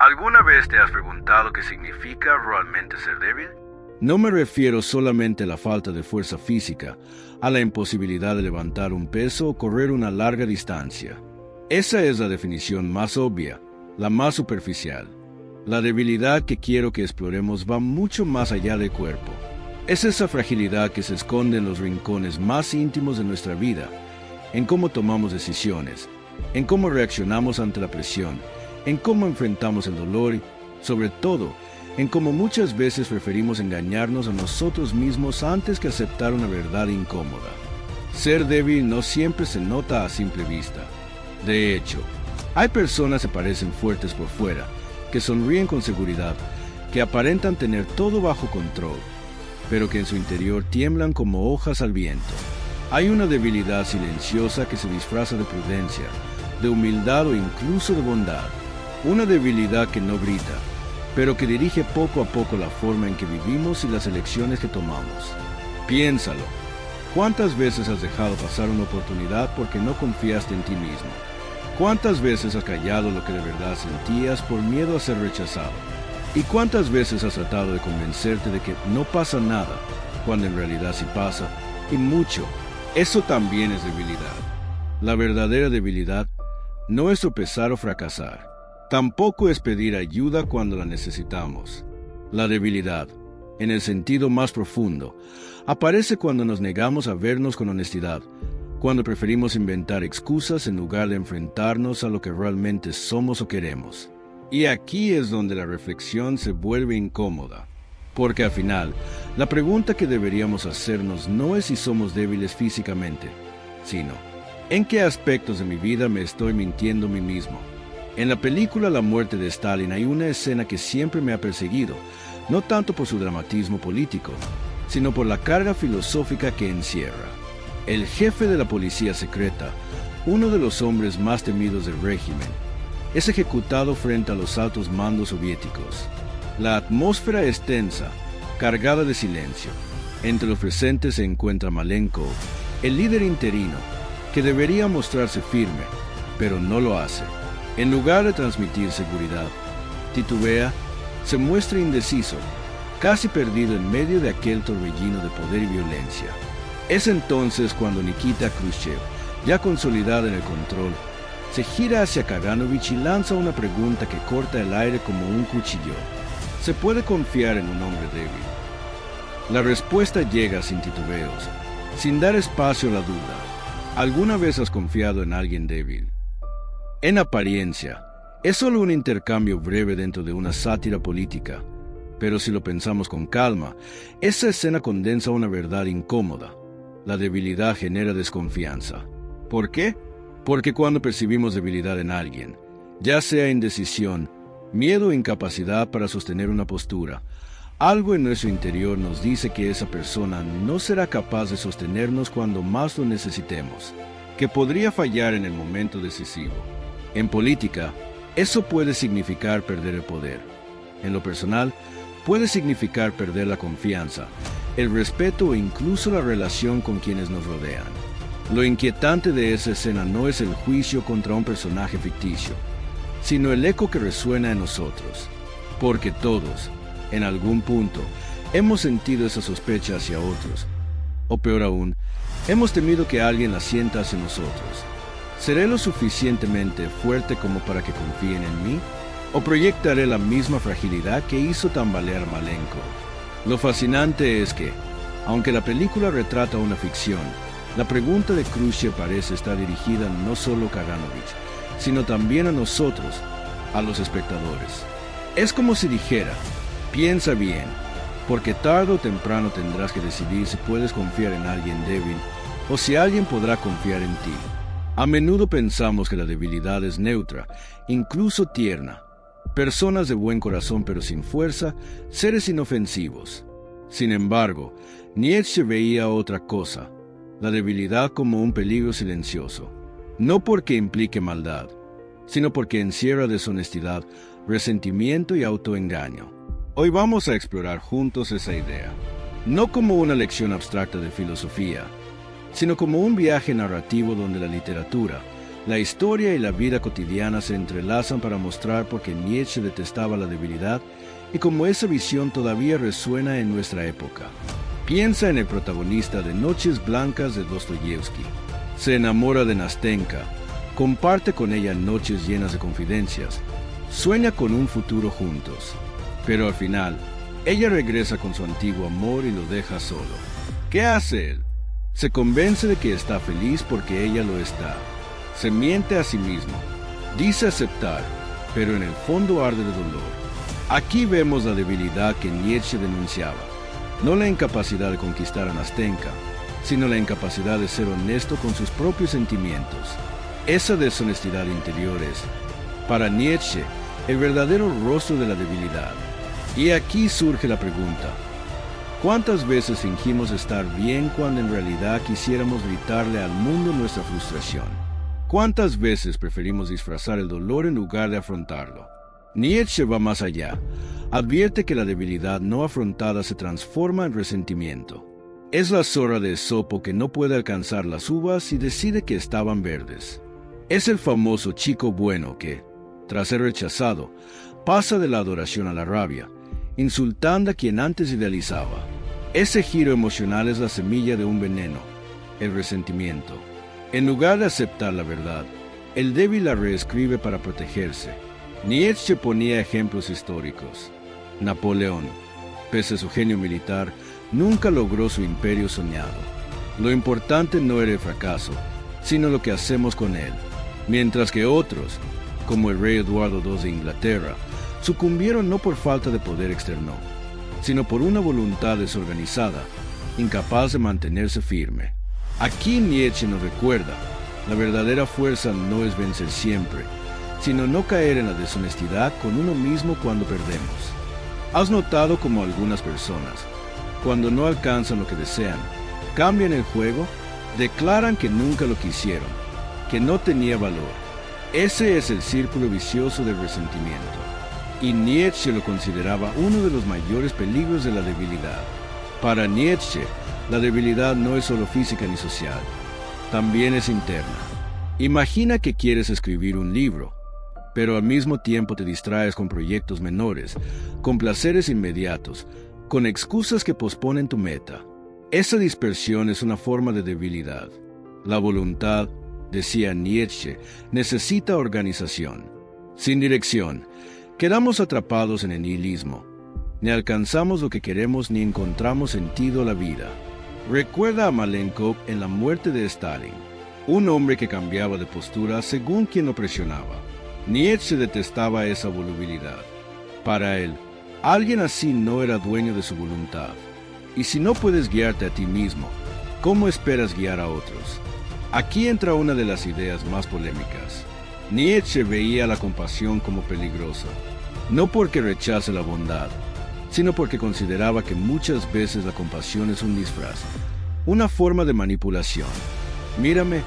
¿Alguna vez te has preguntado qué significa realmente ser débil? No me refiero solamente a la falta de fuerza física, a la imposibilidad de levantar un peso o correr una larga distancia. Esa es la definición más obvia, la más superficial. La debilidad que quiero que exploremos va mucho más allá del cuerpo. Es esa fragilidad que se esconde en los rincones más íntimos de nuestra vida, en cómo tomamos decisiones, en cómo reaccionamos ante la presión, en cómo enfrentamos el dolor y, sobre todo, en cómo muchas veces preferimos engañarnos a nosotros mismos antes que aceptar una verdad incómoda. Ser débil no siempre se nota a simple vista. De hecho, hay personas que parecen fuertes por fuera, que sonríen con seguridad, que aparentan tener todo bajo control, pero que en su interior tiemblan como hojas al viento. Hay una debilidad silenciosa que se disfraza de prudencia, de humildad o incluso de bondad. Una debilidad que no grita, pero que dirige poco a poco la forma en que vivimos y las elecciones que tomamos. Piénsalo. ¿Cuántas veces has dejado pasar una oportunidad porque no confiaste en ti mismo? ¿Cuántas veces has callado lo que de verdad sentías por miedo a ser rechazado? ¿Y cuántas veces has tratado de convencerte de que no pasa nada, cuando en realidad sí pasa? Y mucho. Eso también es debilidad. La verdadera debilidad no es tropezar o fracasar. Tampoco es pedir ayuda cuando la necesitamos. La debilidad, en el sentido más profundo, aparece cuando nos negamos a vernos con honestidad, cuando preferimos inventar excusas en lugar de enfrentarnos a lo que realmente somos o queremos. Y aquí es donde la reflexión se vuelve incómoda, porque al final, la pregunta que deberíamos hacernos no es si somos débiles físicamente, sino, ¿en qué aspectos de mi vida me estoy mintiendo a mí mismo? En la película La muerte de Stalin hay una escena que siempre me ha perseguido, no tanto por su dramatismo político, sino por la carga filosófica que encierra. El jefe de la policía secreta, uno de los hombres más temidos del régimen, es ejecutado frente a los altos mandos soviéticos. La atmósfera es tensa, cargada de silencio. Entre los presentes se encuentra Malenkov, el líder interino, que debería mostrarse firme, pero no lo hace. En lugar de transmitir seguridad, titubea, se muestra indeciso, casi perdido en medio de aquel torbellino de poder y violencia. Es entonces cuando Nikita Khrushchev, ya consolidado en el control, se gira hacia Kaganovich y lanza una pregunta que corta el aire como un cuchillo. ¿Se puede confiar en un hombre débil? La respuesta llega sin titubeos, sin dar espacio a la duda. ¿Alguna vez has confiado en alguien débil? En apariencia, es solo un intercambio breve dentro de una sátira política, pero si lo pensamos con calma, esa escena condensa una verdad incómoda. La debilidad genera desconfianza. ¿Por qué? Porque cuando percibimos debilidad en alguien, ya sea indecisión, miedo o incapacidad para sostener una postura, algo en nuestro interior nos dice que esa persona no será capaz de sostenernos cuando más lo necesitemos, que podría fallar en el momento decisivo. En política, eso puede significar perder el poder. En lo personal, puede significar perder la confianza, el respeto o incluso la relación con quienes nos rodean. Lo inquietante de esa escena no es el juicio contra un personaje ficticio, sino el eco que resuena en nosotros. Porque todos, en algún punto, hemos sentido esa sospecha hacia otros. O peor aún, hemos temido que alguien la sienta hacia nosotros. ¿Seré lo suficientemente fuerte como para que confíen en mí? ¿O proyectaré la misma fragilidad que hizo tambalear a Malenkov? Lo fascinante es que, aunque la película retrata una ficción, la pregunta de Khrushchev parece estar dirigida no solo a Kaganovich, sino también a nosotros, a los espectadores. Es como si dijera, piensa bien, porque tarde o temprano tendrás que decidir si puedes confiar en alguien débil o si alguien podrá confiar en ti. A menudo pensamos que la debilidad es neutra, incluso tierna. Personas de buen corazón pero sin fuerza, seres inofensivos. Sin embargo, Nietzsche veía otra cosa, la debilidad como un peligro silencioso. No porque implique maldad, sino porque encierra deshonestidad, resentimiento y autoengaño. Hoy vamos a explorar juntos esa idea, no como una lección abstracta de filosofía, sino como un viaje narrativo donde la literatura, La historia y la vida cotidiana se entrelazan para mostrar por qué Nietzsche detestaba la debilidad y cómo esa visión todavía resuena en nuestra época. Piensa en el protagonista de Noches Blancas de Dostoyevsky. Se enamora de Nastenka, comparte con ella noches llenas de confidencias, sueña con un futuro juntos. Pero al final, ella regresa con su antiguo amor y lo deja solo. ¿Qué hace él? Se convence de que está feliz porque ella lo está. Se miente a sí mismo. Dice aceptar, pero en el fondo arde de dolor. Aquí vemos la debilidad que Nietzsche denunciaba. No la incapacidad de conquistar a Nastenka, sino la incapacidad de ser honesto con sus propios sentimientos. Esa deshonestidad interior es, para Nietzsche, el verdadero rostro de la debilidad. Y aquí surge la pregunta: ¿cuántas veces fingimos estar bien cuando en realidad quisiéramos gritarle al mundo nuestra frustración? ¿Cuántas veces preferimos disfrazar el dolor en lugar de afrontarlo? Nietzsche va más allá. Advierte que la debilidad no afrontada se transforma en resentimiento. Es la zorra de Esopo que no puede alcanzar las uvas y decide que estaban verdes. Es el famoso chico bueno que, tras ser rechazado, pasa de la adoración a la rabia, insultando a quien antes idealizaba. Ese giro emocional es la semilla de un veneno, el resentimiento. En lugar de aceptar la verdad, el débil la reescribe para protegerse. Nietzsche ponía ejemplos históricos. Napoleón, pese a su genio militar, nunca logró su imperio soñado. Lo importante no era el fracaso, sino lo que hacemos con él. Mientras que otros, como el rey Eduardo II de Inglaterra, sucumbieron no por falta de poder externo, sino por una voluntad desorganizada, incapaz de mantenerse firme. Aquí Nietzsche nos recuerda, la verdadera fuerza no es vencer siempre, sino no caer en la deshonestidad con uno mismo cuando perdemos. ¿Has notado cómo algunas personas, cuando no alcanzan lo que desean, cambian el juego, declaran que nunca lo quisieron, que no tenía valor? Ese es el círculo vicioso del resentimiento. Y Nietzsche lo consideraba uno de los mayores peligros de la debilidad. Para Nietzsche, la debilidad no es solo física ni social, también es interna. Imagina que quieres escribir un libro, pero al mismo tiempo te distraes con proyectos menores, con placeres inmediatos, con excusas que posponen tu meta. Esa dispersión es una forma de debilidad. La voluntad, decía Nietzsche, necesita organización. Sin dirección, quedamos atrapados en el nihilismo. Ni alcanzamos lo que queremos ni encontramos sentido a la vida. Recuerda a Malenkov en La muerte de Stalin, un hombre que cambiaba de postura según quien lo presionaba. Nietzsche detestaba esa volubilidad. Para él, alguien así no era dueño de su voluntad. Y si no puedes guiarte a ti mismo, ¿cómo esperas guiar a otros? Aquí entra una de las ideas más polémicas. Nietzsche veía la compasión como peligrosa, no porque rechace la bondad, sino porque consideraba que muchas veces la compasión es un disfraz, una forma de manipulación. Mírame,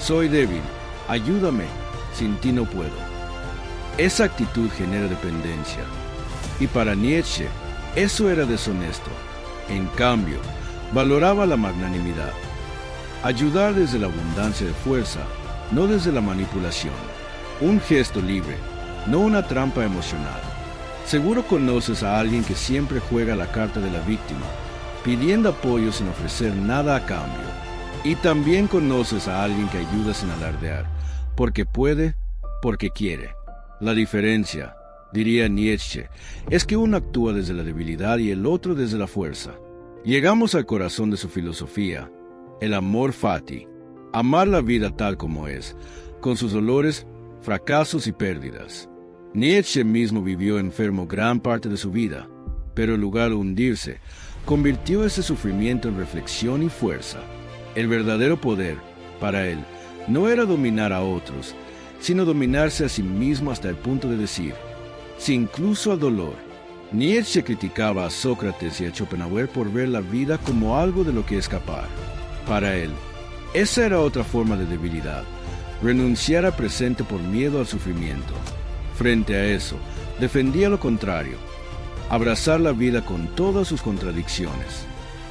soy débil, ayúdame, sin ti no puedo. Esa actitud genera dependencia, y para Nietzsche eso era deshonesto. En cambio, valoraba la magnanimidad. Ayudar desde la abundancia de fuerza, no desde la manipulación. Un gesto libre, no una trampa emocional. Seguro conoces a alguien que siempre juega la carta de la víctima, pidiendo apoyo sin ofrecer nada a cambio. Y también conoces a alguien que ayuda sin alardear, porque puede, porque quiere. La diferencia, diría Nietzsche, es que uno actúa desde la debilidad y el otro desde la fuerza. Llegamos al corazón de su filosofía, el amor fati, amar la vida tal como es, con sus dolores, fracasos y pérdidas. Nietzsche mismo vivió enfermo gran parte de su vida, pero en lugar de hundirse, convirtió ese sufrimiento en reflexión y fuerza. El verdadero poder, para él, no era dominar a otros, sino dominarse a sí mismo hasta el punto de decir, sí incluso al dolor. Nietzsche criticaba a Sócrates y a Schopenhauer por ver la vida como algo de lo que escapar. Para él, esa era otra forma de debilidad, renunciar al presente por miedo al sufrimiento. Frente a eso, defendía lo contrario, abrazar la vida con todas sus contradicciones.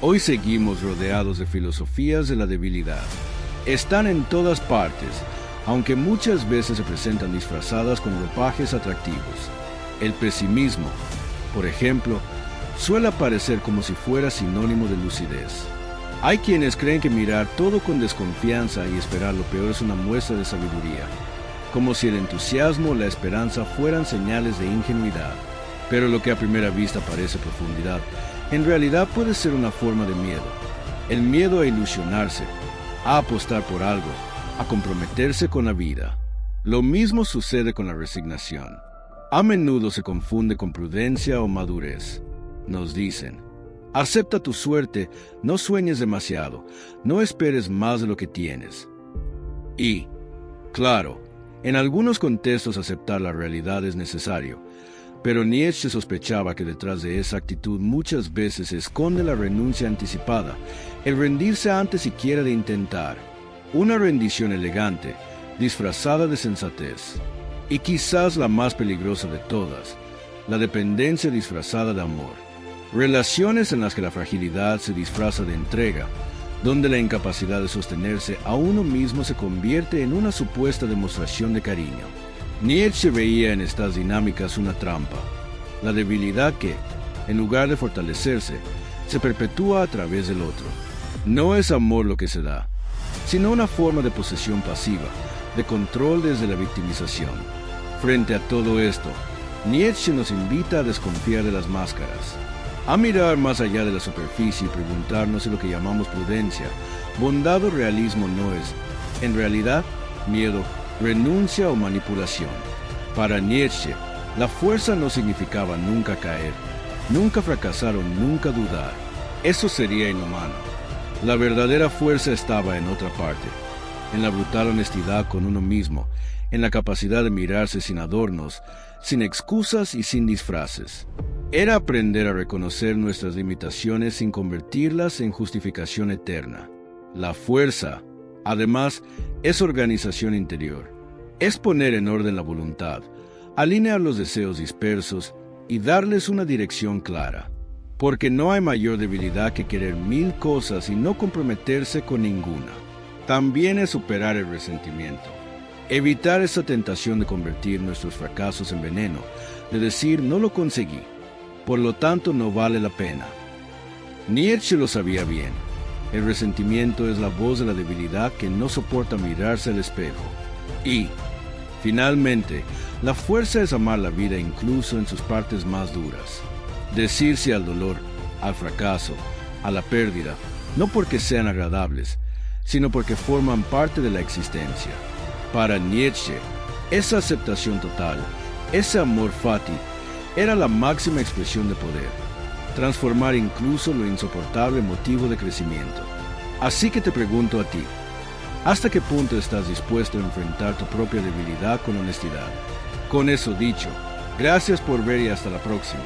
Hoy seguimos rodeados de filosofías de la debilidad. Están en todas partes, aunque muchas veces se presentan disfrazadas con ropajes atractivos. El pesimismo, por ejemplo, suele aparecer como si fuera sinónimo de lucidez. Hay quienes creen que mirar todo con desconfianza y esperar lo peor es una muestra de sabiduría, como si el entusiasmo o la esperanza fueran señales de ingenuidad. Pero lo que a primera vista parece profundidad, en realidad puede ser una forma de miedo. El miedo a ilusionarse, a apostar por algo, a comprometerse con la vida. Lo mismo sucede con la resignación. A menudo se confunde con prudencia o madurez. Nos dicen: acepta tu suerte, no sueñes demasiado, no esperes más de lo que tienes. Y, claro, en algunos contextos aceptar la realidad es necesario, pero Nietzsche sospechaba que detrás de esa actitud muchas veces se esconde la renuncia anticipada, el rendirse antes siquiera de intentar, una rendición elegante, disfrazada de sensatez. Y quizás la más peligrosa de todas, la dependencia disfrazada de amor. Relaciones en las que la fragilidad se disfraza de entrega, donde la incapacidad de sostenerse a uno mismo se convierte en una supuesta demostración de cariño. Nietzsche veía en estas dinámicas una trampa, la debilidad que, en lugar de fortalecerse, se perpetúa a través del otro. No es amor lo que se da, sino una forma de posesión pasiva, de control desde la victimización. Frente a todo esto, Nietzsche nos invita a desconfiar de las máscaras, a mirar más allá de la superficie y preguntarnos si lo que llamamos prudencia, bondad o realismo no es, en realidad, miedo, renuncia o manipulación. Para Nietzsche, la fuerza no significaba nunca caer, nunca fracasar o nunca dudar. Eso sería inhumano. La verdadera fuerza estaba en otra parte, en la brutal honestidad con uno mismo, en la capacidad de mirarse sin adornos, sin excusas y sin disfraces. Era aprender a reconocer nuestras limitaciones sin convertirlas en justificación eterna. La fuerza, además, es organización interior. Es poner en orden la voluntad, alinear los deseos dispersos y darles una dirección clara. Porque no hay mayor debilidad que querer 1000 cosas y no comprometerse con ninguna. También es superar el resentimiento. Evitar esa tentación de convertir nuestros fracasos en veneno, de decir no lo conseguí, por lo tanto no vale la pena. Nietzsche lo sabía bien. El resentimiento es la voz de la debilidad que no soporta mirarse al espejo. Y, finalmente, la fuerza es amar la vida incluso en sus partes más duras. Decir sí al dolor, al fracaso, a la pérdida, no porque sean agradables, sino porque forman parte de la existencia. Para Nietzsche, esa aceptación total, ese amor fati, era la máxima expresión de poder, transformar incluso lo insoportable en motivo de crecimiento. Así que te pregunto a ti, ¿hasta qué punto estás dispuesto a enfrentar tu propia debilidad con honestidad? Con eso dicho, gracias por ver y hasta la próxima.